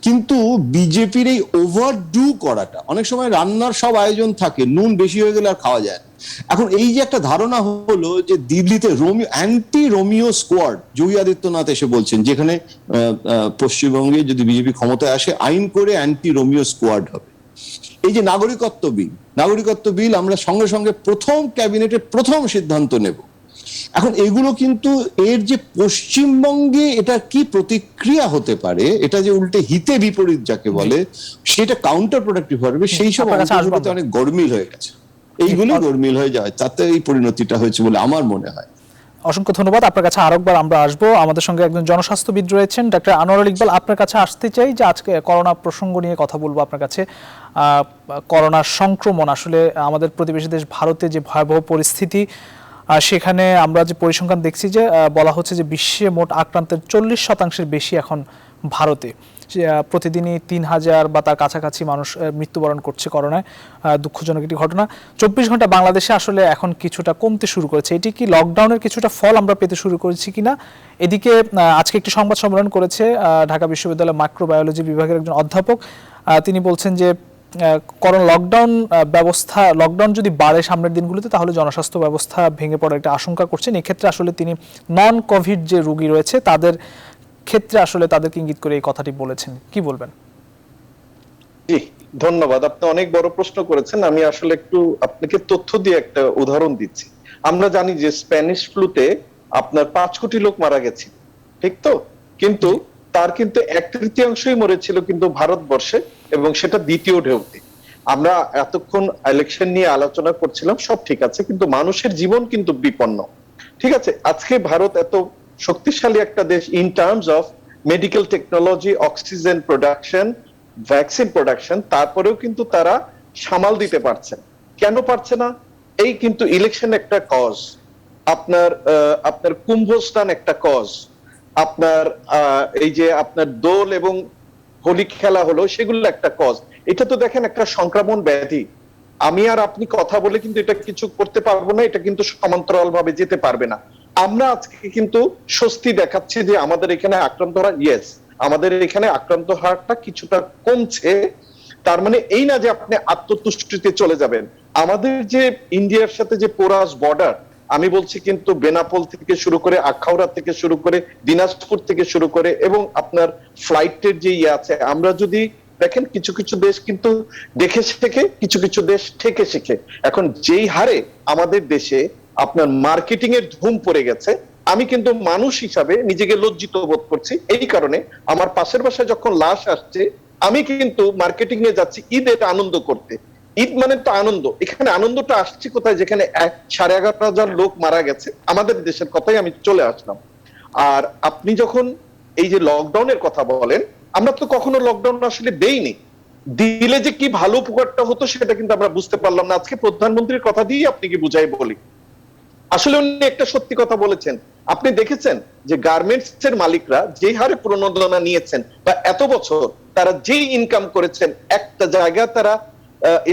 কিন্তু বিজেপির এই ওভারডু করাটা, অনেক সময় রান্নার সব আয়োজন থাকে, নুন বেশি হয়ে গেলে আর খাওয়া যায় না, এখন এই যে একটা ধারণা হলো যে দিল্লিতে anti Romeo squad, Yogi Adityanath এসে বলছেন যেখানে পশ্চিমবঙ্গে যদি বিজেপি ক্ষমতায় আসে আইন করে অ্যান্টি রোমিও স্কোয়াড হবে। এই যে নাগরিকত্ব বিল আমরা সঙ্গে সঙ্গে প্রথম ক্যাবিনেটে প্রথম সিদ্ধান্ত নেব। এখন এগুলো কিন্তু এর যে পশ্চিমবঙ্গে এটা কি প্রতিক্রিয়া হতে পারে, এটা যে উল্টে হিতে বিপরীত যাকে বলে সেটা কাউন্টার প্রোডাক্টিভ হবে, সেই সব অঙ্কগুলোতে অনেক গরমিল হয়ে গেছে। এইগুলো গরমিল হয়ে যায়, তাতে এই পরিণতিটা হয়েছে বলে আমার মনে হয়। অসংখ্য ধন্যবাদ। আপনার কাছে আরেকবার আমরা আসবো। আমাদের সঙ্গে একজন জনস্বাস্থ্যবিদ রয়েছেন, ডাক্তার আনোয়ারুল ইকবাল। আপনার কাছে আসতে চাই যে আজকে করোনা প্রসঙ্গ নিয়ে কথা বলবো আপনার কাছে। করোনার সংক্রমণ আসলে আমাদের প্রতিবেশী দেশ ভারতে যে ভয়াবহ পরিস্থিতি, সেখানে আমরা যে পরিসংখ্যান দেখছি যে বলা হচ্ছে যে বিশ্বে মোট আক্রান্তের 40% বেশি এখন ভারতে। প্রতিদিনই 3000 বা তার কাছাকাছি মানুষ মৃত্যুবরণ করছে করোনায়। দুঃখজনক একটি ঘটনা। 24 ঘন্টা বাংলাদেশে আসলে এখন কিছুটা কমতে শুরু করেছে। এটি কি লকডাউনের কিছুটা ফল আমরা পেতে শুরু করেছি কিনা? এদিকে আজকে একটি সংবাদ সম্মেলন করেছে ঢাকা বিশ্ববিদ্যালয়ের মাইক্রোবায়োলজি বিভাগের একজন অধ্যাপক। তিনি বলছেন যে করোনা লকডাউন যদি বাড়ে সামনের দিনগুলোতে তাহলে জনস্বাস্থ্য ব্যবস্থা ভেঙে পড়ার একটা আশঙ্কা করছেন। এক্ষেত্রে আসলে তিনি নন কোভিড যে রোগী রয়েছে তাদের ক্ষেত্রে আসলে তাদেরকে ইঙ্গিত করে এই কথাটি বলেছেন। কি বলবেন? জি ধন্যবাদ, আপনি অনেক বড় প্রশ্ন করেছেন। আমি আসলে একটু আপনাকে তথ্য দিয়ে একটা উদাহরণ দিচ্ছি। আমরা জানি যে স্প্যানিশ ফ্লুতে আপনার 5 কোটি লোক মারা গেছে, ঠিক তো? কিন্তু তার কিন্তু 1/3 মরেছিল কিন্তু ভারতবর্ষে, এবং সেটা দ্বিতীয় ঢেউতে। আমরা এতক্ষণ ইলেকশন নিয়ে আলোচনা করছিলাম, সব ঠিক আছে, কিন্তু মানুষের জীবন কিন্তু বিপন্ন। ঠিক আছে, আজকে ভারত এত শক্তিশালী একটা দেশ in terms of medical technology, oxygen production, vaccine production, তারপরেও কিন্তু তারা সামাল দিতে পারছে। কেন পারছে না? এই কিন্তু ইলেকশন একটা কজ, আপনার কুম্ভস্নান একটা কজ, আপনার এই যে আপনার দোল এবং হোলি খেলা হলো সেগুলো একটা কজ। এটা তো দেখেন একটা সংক্রমণ ব্যাধি। আমি আর আপনি কথা বলে কিন্তু এটা কিছু করতে পারবো না, এটা কিন্তু সমান্তরাল ভাবে যেতে পারবে না। আমরা আজকে কিন্তু স্বস্তি দেখাচ্ছি যে আমাদের এখানে আক্রান্ত হার, ইয়েস আমাদের এখানে আক্রান্ত হারটা কিছুটা কমছে। তার মানে এই না যে আপনি আত্মতুষ্টিতে চলে যাবেন। আমাদের যে ইন্ডিয়ার সাথে যে পোরাস বর্ডার, আমি বলছি কিন্তু বেনাপোল থেকে শুরু করে আখাউড়া থেকে শুরু করে দিনাজপুর থেকে শুরু করে এবং আপনার ফ্লাইটের যে ইয়ে আছে, আমরা যদি দেখেন কিছু কিছু দেশ কিন্তু দেখে শেখে, কিছু কিছু দেশ থেকে শেখে। এখন যেই হারে আমাদের দেশে আপনার মার্কেটিং এর ধুম পড়ে গেছে, আমি কিন্তু মানুষ হিসাবে নিজেকে লজ্জিত বোধ করছি। এই কারণে আমার পাশের বাসায় যখন লাশ আসছে, আমি কিন্তু মার্কেটিং এ যাচ্ছি ঈদের আনন্দ করতে। ঈদ মানে তো আনন্দ, এখানে আনন্দটা আসছে কোথায়? যেখানে 11,500 লোক মারা গেছে, আমাদের দেশের কথাই আমি চলে আসলাম। আর আপনি যখন এই যে লকডাউনের কথা বলেন, আমরা তো কখনো লকডাউন আসলে দেইনি। দিলে যে কি ভালো উপকারটা হতো সেটা কিন্তু আমরা বুঝতে পারলাম না। আজকে প্রধানমন্ত্রীর কথা দিয়ে আপনাকে বুঝাই বলি, আসলে উনি একটা সত্যি কথা বলেছেন। আপনি দেখেছেন যে গার্মেন্টস এর মালিকরা যে হারে প্রণোদনা নিয়েছেন বা এত বছর তারা যেই ইনকাম করেছেন, একটা জায়গা তারা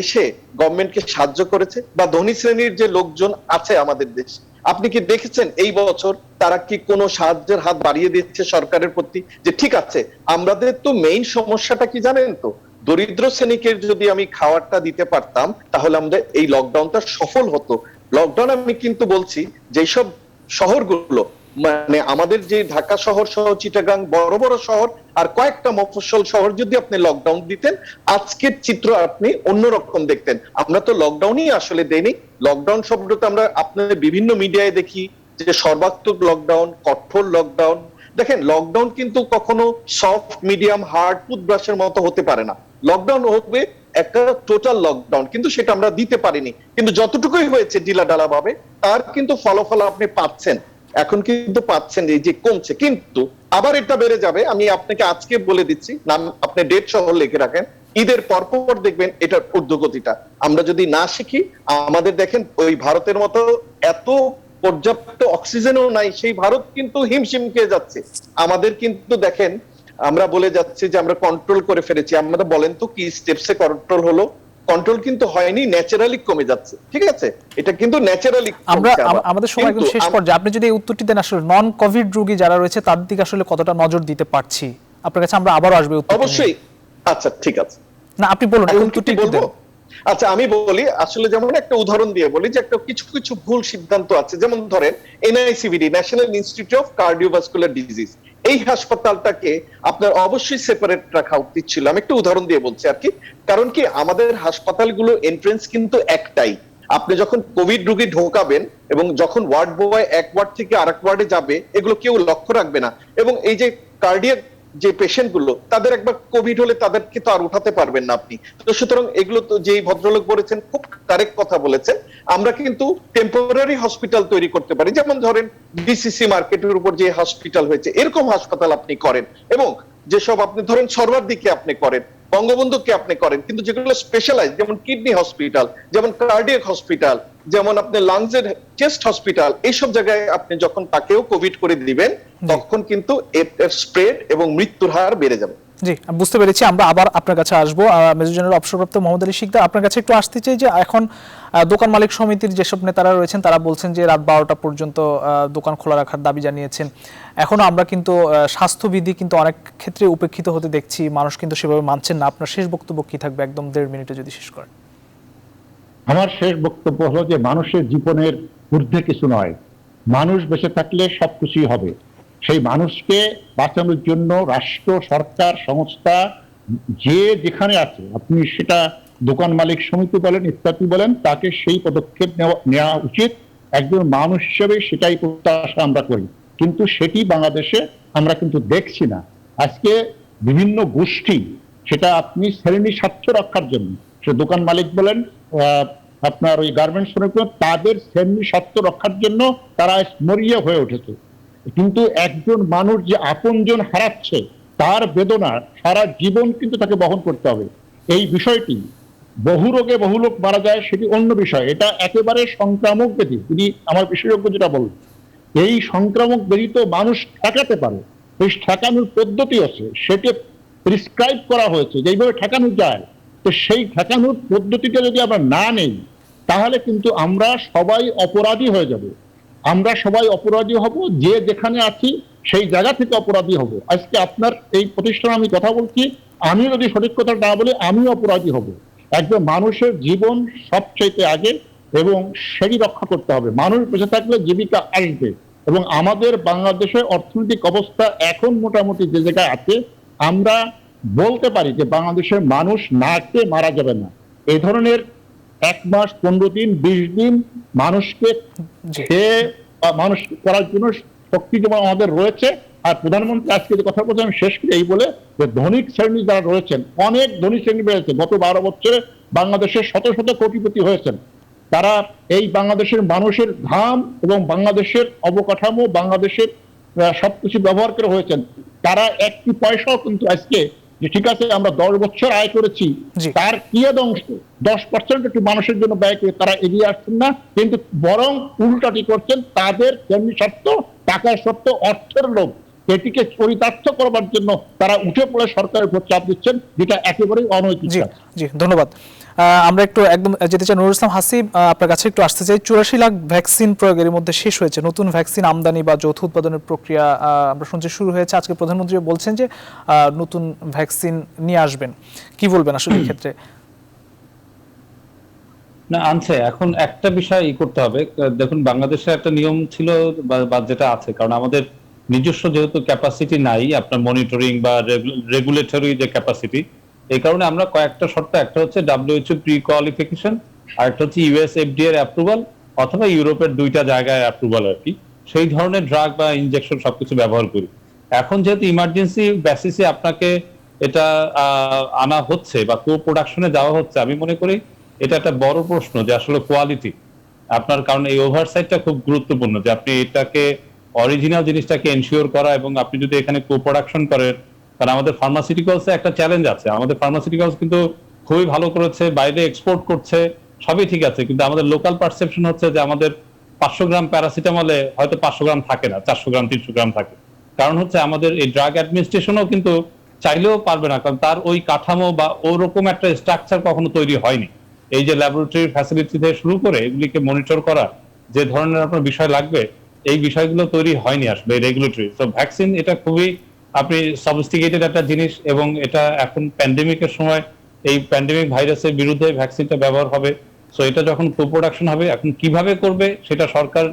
এসে গভর্নমেন্টকে সাহায্য করেছে, বা ধনী শ্রেণীর যে লোকজন আছে আমাদের দেশে, আপনি কি দেখেছেন এই বছর তারা কি কোনো সাহায্যের হাত বাড়িয়ে দিচ্ছে সরকারের প্রতি? যে ঠিক আছে, আমাদের তো মেইন সমস্যাটা কি জানেন তো, দরিদ্র শ্রেণীকে যদি আমি খাবারটা দিতে পারতাম তাহলে আমাদের এই লকডাউনটা সফল হতো। লকডাউন আমি কিন্তু বলছি যেসব শহরগুলো, মানে আমাদের যে ঢাকা শহর সহ চিটাগাং বড় বড় শহর আর কয়েকটা মফস্বল শহর যদি আপনি লকডাউন দিতেন, আজকের চিত্র আপনি অন্যরকম দেখতেন। আমরা তো লকডাউনই আসলে দেইনি। লকডাউন শব্দটা আমরা আপনাদের বিভিন্ন মিডিয়ায় দেখি যে সর্বাত্মক লকডাউন, কঠোর লকডাউন। দেখেন, লকডাউন কিন্তু কখনো সফট, মিডিয়াম, হার্ড, টুথব্রাশের মতো হতে পারে না। লকডাউন হবে একটা টোটাল লকডাউন, কিন্তু সেটা আমরা দিতে পারিনি। কিন্তু যতটুকুই হয়েছে ঢিলাঢালা ভাবে, তার কিন্তু ফলাফল আপনি পাচ্ছেন। এখন কিন্তু পাচ্ছেন এই যে কমছে, কিন্তু আবার এটা বেড়ে যাবে। আমি আপনাকে আজকে বলে দিচ্ছি, নাম আপনি ডেট সহ লিখে রাখেন, ঈদের পরপর দেখবেন এটার ঊর্ধ্বগতিটা। আমরা যদি না শিখি, আমাদের দেখেন ওই ভারতের মতো এত পর্যাপ্ত অক্সিজেনও নাই, সেই ভারত কিন্তু হিমশিম খেয়ে যাচ্ছে। আমাদের কিন্তু দেখেন আমরা বলে যাচ্ছি যে আমরা কন্ট্রোল করে ফেলেছি। আমরা বলেন তো কি স্টেপসে কন্ট্রোল হলো? কন্ট্রোল কিন্তু হয়নি, ন্যাচারালি কমে যাচ্ছে। ঠিক আছে, এটা কিন্তু ন্যাচারালি। আমরা আমাদের সময় একদম শেষ পর্যায়ে, আপনি যদি এই উত্তরটি দেন আসলে নন কোভিড রোগী যারা রয়েছে তাদের দিকে আসলে কতটা নজর দিতে পারছি, আপনার কাছে আমরা আবারও আসবে উত্তর। অবশ্যই। আচ্ছা ঠিক আছে, না আপনি বলুন, এই উত্তরটি বলবো। আচ্ছা, আমি বলি আসলে, যেমন একটা উদাহরণ দিয়ে বলি যে একটা কিছু কিছু ভুল সিদ্ধান্ত আছে, যেমন ধরেন NICVD, national institute of cardiovascular disease, এই হাসপাতালটাকে আপনার অবশ্যই সেপারেট রাখা উচিত ছিল। আমি একটা উদাহরণ দিয়ে বলছি আর কি। কারণ কি, আমাদের হাসপাতালগুলো এন্ট্রেন্স কিন্তু একটাই। আপনি যখন কোভিড রোগী ঢোকাবেন এবং যখন ওয়ার্ড বয় এক ওয়ার্ড থেকে আরেক ওয়ার্ডে যাবে, এগুলো কেউ লক্ষ্য রাখবে না। এবং এই যে কার্ডিয়াক যে পেশেন্ট গুলো, তাদের একবার কোভিড হলে তাদেরকে তো আর উঠাতে পারবেন না আপনি। তো সুতরাং এগুলো তো যেই ভদ্রলোক বলেছেন, খুব কারেক্ট কথা বলেছেন। আমরা কিন্তু টেম্পোরারি হসপিটাল তৈরি করতে পারি, যেমন ধরেন ডিসিসি মার্কেটের উপর যে হসপিটাল হয়েছে, এরকম হাসপাতাল আপনি করেন। এবং যেসব আপনি ধরেন সরবার দিকে আপনি করেন, বঙ্গবন্ধুকে আপনি করেন, কিন্তু যেগুলো স্পেশালাইজ, যেমন কিডনি হসপিটাল, যেমন কার্ডিয়াক হসপিটাল, যেমন আপনি লাংসের চেস্ট হসপিটাল, এইসব জায়গায় আপনি যখন তাকেও কোভিড করে দিবেন, তখন কিন্তু এর স্প্রেড এবং মৃত্যুর হার বেড়ে যাবে। জি, আমি বুঝতে পেরেছি। আমরা আবার আপনার কাছে আসবো। মেজর জেনারেল অবসরপ্রাপ্ত মোহাম্মদ আলী শিকদার, আপনার কাছে একটু আসতে চাই যে এখন দোকান মালিক সমিতির যেসব নেতারা রয়েছেন তারা বলছেন যে রাত 12টা পর্যন্ত দোকান খোলা রাখার দাবি জানিয়েছেন। এখনো আমরা কিন্তু স্বাস্থ্যবিধি কিন্তু অনেক ক্ষেত্রে উপেক্ষিত হতে দেখছি, মানুষ কিন্তু সেভাবে মানছেন না। আপনার শেষ বক্তব্য কি থাকবে, একদম 1.5 মিনিটে যদি শেষ করেন? আমার শেষ বক্তব্য হলো যে মানুষের জীবনের ঊর্ধ্বে কিছু নয়, মানুষ বেঁচে থাকলে সবকিছুই হবে। সেই মানুষকে বাঁচানোর জন্য রাষ্ট্র, সরকার, সংস্থা যে যেখানে আছে, আপনি সেটা দোকান মালিক সমিতি বলেন, ইত্যাদি বলেন, তাকে সেই পদক্ষেপ নেওয়া উচিত। একজন মানুষ হিসেবে সেটাই প্রত্যাশা আমরা করি, কিন্তু সেটি বাংলাদেশে আমরা কিন্তু দেখছি না। আজকে বিভিন্ন গোষ্ঠী, সেটা আপনি শ্রেণী স্বার্থ রক্ষার জন্য, সে দোকান মালিক বলেন, আপনার ওই গার্মেন্টস শ্রমিক, তাদের শ্রেণী স্বার্থ রক্ষার জন্য তারা মরিয়া হয়ে উঠেছে। কিন্তু একজন মানুষ যে আপনজন হারাচ্ছে, তার বেদনা সারা জীবন কিন্তু তাকে বহন করতে হবে। এই বিষয়টি, বহু রোগে বহু লোক মারা যায় সেটি অন্য বিষয়, এটা একেবারে সংক্রামক ব্যাধি। তিনি আমার বিশেষজ্ঞ যেটা বললেন, এই সংক্রামক ব্যাধি তো মানুষ ঠেকাতে পারে, এই ঠেকানোর পদ্ধতি আছে, সেটি প্রিসক্রাইব করা হয়েছে যেইভাবে ঠেকানো যায়। তো সেই ঠেকানোর পদ্ধতিটা যদি আমরা না নেই, তাহলে কিন্তু আমরা সবাই অপরাধী হয়ে যাব। আমরা সবাই অপরাধী হব, যে যেখানে আছি সেই জায়গা থেকে অপরাধী হব। আজকে আপনার এই প্রতিষ্ঠানে আমি কথা বলছি, আমি যদি সঠিক কথা না বলি, আমি অপরাধী হব। একজন মানুষের জীবন সবচাইতে আগে, এবং সেটি রক্ষা করতে হবে। মানুষ বেঁচে থাকলে জীবিকা আসবে। এবং আমাদের বাংলাদেশের অর্থনৈতিক অবস্থা এখন মোটামুটি যে জায়গায় আছে, আমরা বলতে পারি যে বাংলাদেশের মানুষ না খেয়ে মারা যাবে না। এই ধরনের 1 মাস, 15 দিন, 20 দিন মানুষকে খেয়ে মানুষ করার জন্য শক্তি যেমন আমাদের রয়েছে। আর প্রধানমন্ত্রী আজকে যে কথা বলছে, আমি শেষ করে এই বলে, যে ধনিক শ্রেণী যারা রয়েছেন, অনেক ধনী শ্রেণী বেড়েছে। গত 12 বছরে বাংলাদেশের শত শত কোটিপতি হয়েছেন। তারা এই বাংলাদেশের মানুষের ঘাম এবং বাংলাদেশের অবকাঠামো, বাংলাদেশের সবকিছু ব্যবহার করে হয়েছেন। তারা একটি পয়সাও কিন্তু আজকে, যে ঠিক আছে আমরা 10 বছর আয় করেছি, তার কি অংশ 10% একটু মানুষের জন্য ব্যয় করে তারা এগিয়ে আসছেন না, কিন্তু বরং উল্টাটি করছেন। তাদের তেমনি স্বার্থ, টাকার স্বার্থ, অর্থের লোভ, এটিকে চরিতার্থ করবার জন্য তারা উঠে পড়ে সরকারের উপর চাপ দিচ্ছেন, যেটা একেবারেই অনৈতিক। জি, ধন্যবাদ। আমরা একটু একদম যেতে চাই নুরুল ইসলাম হাসিব, আপনার কাছে একটু আসতে চাই। 84 লাখ ভ্যাকসিন প্রয়োগের মধ্যে শেষ হয়েছে, নতুন ভ্যাকসিন আমদানি বা যৌথ উৎপাদনের প্রক্রিয়া আমরা শুনছি শুরু হয়েছে। আজকে প্রধানমন্ত্রী বলছেন যে নতুন ভ্যাকসিন নিয়ে আসবেন, কি বলবেন আসলে এই ক্ষেত্রে? না, আনছে। এখন একটা বিষয় করতে হবে, দেখুন বাংলাদেশে একটা নিয়ম ছিল বা যেটা আছে, কারণ আমাদের নিজস্ব যেহেতু ক্যাপাসিটি নাই, আপনার মনিটরিং বা রেগুলেটরি যে ক্যাপাসিটি, এই কারণে আমরা কয়েকটা শর্ত, একটা হচ্ছে WHO প্রি কোয়ালিফিকেশন, আর একটা হচ্ছে US FDA এর অ্যাপ্রুভাল, অথবা ইউরোপের 2টা জায়গায় অ্যাপ্রুভাল আর কি, সেই ধরনের ড্রাগ বা ইনজেকশন সবকিছু ব্যবহার করি। এখন যেহেতু ইমার্জেন্সি বেসিসে আপনাকে এটা আনা হচ্ছে বা কো প্রোডাকশনে যাওয়া হচ্ছে, আমি মনে করি এটা একটা বড় প্রশ্ন যে আসলে কোয়ালিটি আপনার, কারণ এই ওভারসাইটটা খুব গুরুত্বপূর্ণ, যে আপনি এটাকে অরিজিনাল জিনিসটাকে এনশিওর করা, এবং আপনি যদি এখানে কো প্রোডাকশন করেন, কারণ আমাদের ফার্মাসিউটিক্যালসে একটা চ্যালেঞ্জ আছে। আমাদের ফার্মাসিউটিক্যালস কিন্তু খুবই ভালো করেছে, বাইরে এক্সপোর্ট করছে, সবই ঠিক আছে, কিন্তু আমাদের লোকাল পারসেপশন হচ্ছে যে আমাদের 500 গ্রাম প্যারাসিটামলে হয়তো 500 গ্রাম থাকে না, 400 গ্রাম 300 গ্রাম থাকে। কারণ হচ্ছে আমাদের এই ড্রাগ অ্যাডমিনিস্ট্রেশনও কিন্তু চাইলেও পারবে না, কারণ তার ওই কাঠামো বা ওরকম একটা স্ট্রাকচার কখনো তৈরি হয়নি। এই যে ল্যাবরেটরি ফ্যাসিলিটি থেকে শুরু করে এগুলিকে মনিটর করা, যে ধরনের আপনার বিষয় লাগবে, এই বিষয়গুলো তৈরি হয়নি আসলে রেগুলেটরি। তো ভ্যাকসিন এটা খুবই আপনি সফিস্টিকেটেড একটা জিনিস, এবং এটা এখন প্যান্ডেমিকের সময় এই প্যান্ডেমিক ভাইরাসের বিরুদ্ধে ভ্যাকসিনটা ব্যবহার হবে। সো এটা যখন প্রোডাকশন হবে, এখন কিভাবে করবে সেটা সরকার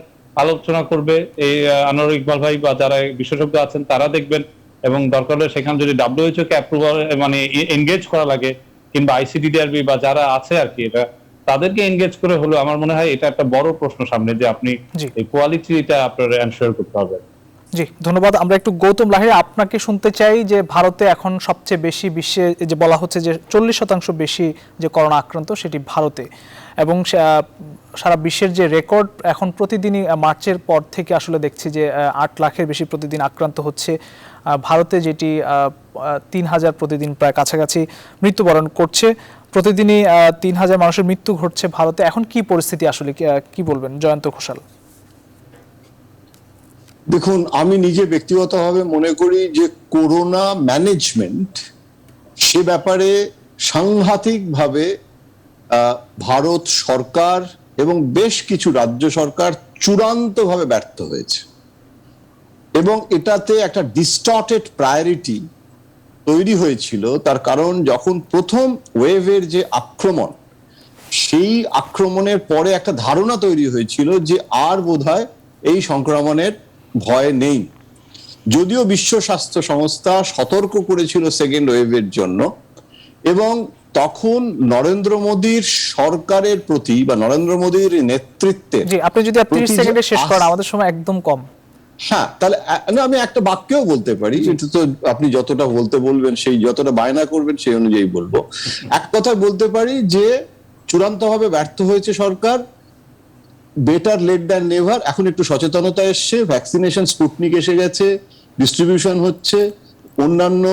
আলোচনা করবে। এই আনোয়ার ইকবাল ভাই বা যারা বিশেষজ্ঞ আছেন তারা দেখবেন, এবং দরকার হলে সেখানে যদি WHO কে অ্যাপ্রুভাল মানে এনগেজ করা লাগে, কিংবা ICDDRB বা যারা আছে আর কি, এটা তাদেরকে এনগেজ করে হলো, আমার মনে হয় এটা একটা বড় প্রশ্ন সামনে, যে আপনি জি। এই কোয়ালিটিটা আপনার এনশিওর করতে হবে। জি, ধন্যবাদ। আমরা একটু গৌতম লাহিড়ী আপনাকে শুনতে চাই যে ভারতে এখন সবচেয়ে বেশি বিশ্বে যে বলা হচ্ছে যে 40% বেশি যে করোনা আক্রান্ত সেটি ভারতে, এবং সারা বিশ্বের যে রেকর্ড এখন প্রতিদিনই মার্চের পর থেকে আসলে দেখছি যে 8 লাখের বেশি প্রতিদিন আক্রান্ত হচ্ছে ভারতে, যেটি 3000 প্রতিদিন প্রায় কাছাকাছি মৃত্যুবরণ করছে। প্রতিদিনই 3000 মানুষের মৃত্যু ঘটছে ভারতে। এখন কি পরিস্থিতি আসলে, কি বলবেন জয়ন্ত ঘোষাল? দেখুন, আমি নিজে ব্যক্তিগতভাবে মনে করি যে করোনা ম্যানেজমেন্ট সে ব্যাপারে সাংঘাতিকভাবে ভারত সরকার এবং বেশ কিছু রাজ্য সরকার চূড়ান্তভাবে ব্যর্থ হয়েছে, এবং এটাতে একটা ডিস্টর্টেড প্রায়োরিটি তৈরি হয়েছিল। তার কারণ যখন প্রথম ওয়েভের যে আক্রমণ, সেই আক্রমণের পরে একটা ধারণা তৈরি হয়েছিল যে আর বোধহয় এই সংক্রমণের ভয় নেই। যদিও বিশ্ব স্বাস্থ্য সংস্থা সতর্ক করেছিল সেকেন্ড ওয়েভের জন্য, এবং তখন নরেন্দ্র মোদীর সরকারের প্রতি বা নরেন্দ্র মোদীর নেতৃত্বে, জি, আপনি যদি 30 সেকেন্ডে শেষ করেন, আমাদের সময় একদম কম। হ্যাঁ, তাহলে আমি একটা বাক্যেও বলতে পারি, এটা তো আপনি যতটা বলতে বলবেন, সেই যতটা বায়না করবেন সেই অনুযায়ী বলবো। এক কথা বলতে পারি যে চূড়ান্তভাবে ব্যর্থ হয়েছে সরকার। Better late than never. এখন একটু সচেতনতা এসছে, ভ্যাকসিনেশন স্পুটনিক এসে গেছে, ডিস্ট্রিবিউশন হচ্ছে, অন্যান্য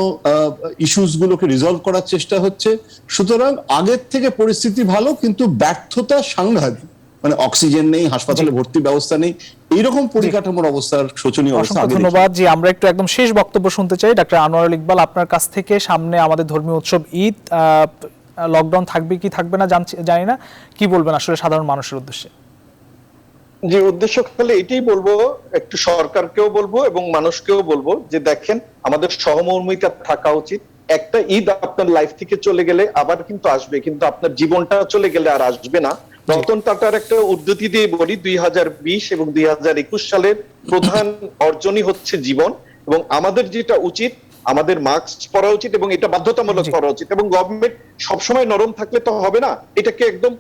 ইস্যুস গুলোকে রিজলভ করার চেষ্টা হচ্ছে। সুতরাং আগের থেকে পরিস্থিতি ভালো, কিন্তু ব্যর্থতা সাংঘাতিক। মানে অক্সিজেন নেই, হাসপাতালে ভর্তি ব্যবস্থা নেই, এইরকম পরিকাঠামোর অবস্থার শোচনীয় অবস্থা। অসংখ্য ধন্যবাদ। জি, আমরা একটু একদম শেষ বক্তব্য শুনতে চাই ডাক্তার আনোয়ারুল ইকবাল আপনার কাছ থেকে। সামনে আমাদের ধর্মীয় উৎসব ঈদ, লকডাউন থাকবে কি থাকবে না জানি না, কি বলবেন আসলে সাধারণ মানুষের উদ্দেশ্যে? যে উদ্দেশ্য খালি এটাই বলবো, একটু সরকারকেও বলবো এবং মানুষকেও বলবো যে দেখেন, আমাদের সহমর্মিতা থাকা উচিত। একটা ঈদ আপনার লাইফ থেকে চলে গেলে আবার কিন্তু আসবে, কিন্তু আপনার জীবনটা চলে গেলে আর আসবে না। রতন টাটার একটা উদ্ধৃতি দিয়ে বলি, 2020 এবং 2021 সালের প্রধান অর্জনই হচ্ছে জীবন। এবং আমাদের যেটা উচিত, আমাদের মাস্ক পরা উচিত, এবং এটা বাধ্যতামূলক করা উচিত। এবং গভর্নমেন্ট সবসময় নরম থাকলে তো হবে না, এটাকে একদম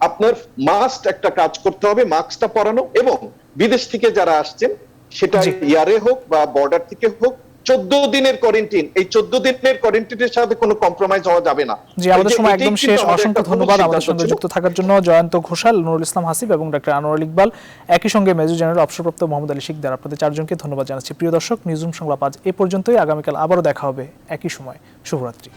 আপনার মাস্ট একটা কাজ করতে হবে, মাস্কটা পরানো। এবং বিদেশ থেকে যারা আসছেন, সেটা ইয়ারে হোক বা বর্ডার থেকে হোক, 14 দিনের কোয়ারেন্টাইন, এই 14 দিনের কোয়ারেন্টাইনের সাথে কোনো কম্প্রোমাইজ হওয়া যাবে না। জি, আমাদের সময় একদম শেষ। অসংখ্য ধন্যবাদ আমাদের সঙ্গে যুক্ত থাকার জন্য জয়ন্ত ঘোষাল, নুরুল ইসলাম হাসিব এবং ডাক্তার আনোয়ারুল ইকবাল, একই সঙ্গে মেজর জেনারেল অবসরপ্রাপ্ত মোহাম্মদ আলী শিকদার। আপনাদের চারজনকে ধন্যবাদ জানাচ্ছি। প্রিয় দর্শক, নিউজরুম সংলাপ আজ এ পর্যন্তই। আগামীকাল আবারও দেখা হবে একই সময়। শুভরাত্রি।